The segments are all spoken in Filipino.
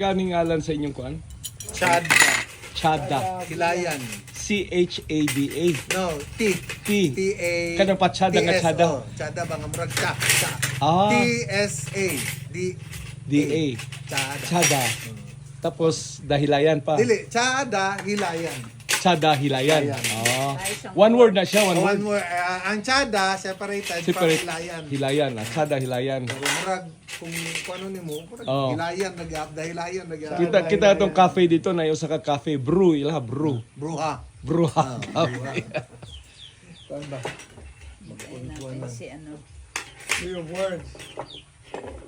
Ganing ngalan sa inyong kuan? Chada. Chada. Hilayan. C-H-A-D-A. No, T. T. T-A. Kanang pa chada nga chada. Chada ba nga murag cha. Cha. Ah. T-S-A. D. D-A. Chada. Chada. Tapos dahilayan pa. Dili, chada, hilayan. Chada hilayan. Hilayan. Ah. One word na siya, one word. One more, ang chada, separated from Separate. hilayan. Hilayan. Chada hilayan. Pero murag, kung ano ni mo, murag Oh. hilayan, hilayan, Kita itong cafe dito na yung sa cafe brew, ilaha brew. Bruha. Bruha. Cafe. Si ano. Yung words.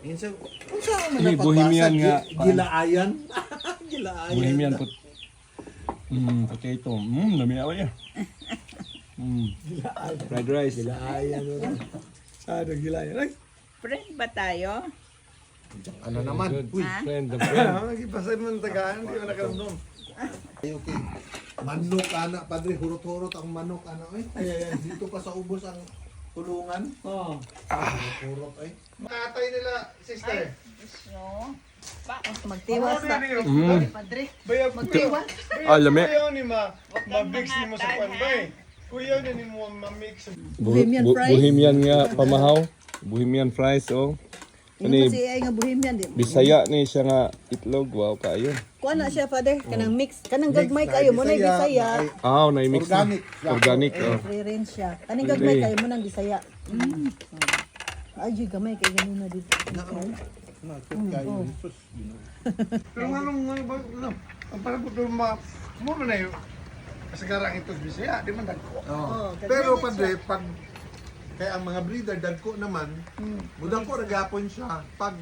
Minsan, kung saan man May bohemian nga. Gilaayan. Gilaayan. Bohemian pot. Potato. Dami away ah. Fried rice. Gilaayan. Chada, hilayan. Ay, Friend ba tayo? ano naman? Uy. Ha? Friend, the friend. Nagipasay mo ng tagaan, hindi mo nakaramdam. Okay. Manok, ana, padre, hurot-hurot ang manok, ano, eh. Ay, dito pa sa ubos ang tulungan. Oo. Hurot, ay. Makatay nila, sister. No. Magtiwas na. Padre. Magtiwas. Ah, lami. Kuya ni ma-mix ni mo sa panbay. Kuya ni mo ma-mix. Bohemian fries? Bohemian nga pamahaw. Bohemian fries, oh. Yung Ani, kasi ay nga bohemian di. Bisaya ni siya nga itlog. Wow, kayo. Kuha na siya, Father. Kanang mix. Kanang gagmay kayo mo na Bisaya. Ah, na-mix na. Organic. Organic, oh. Free range siya. Kaning gagmay kayo mo nang Bisaya. Ay, gamay kayo ganun na dito. Pero anong ang parang mo na yun. Kasagarang ito sa Bisaya, di man dagko. Pero, padre, pag kaya ang mga breeder, dagko naman, budang ko nagapon siya. Pag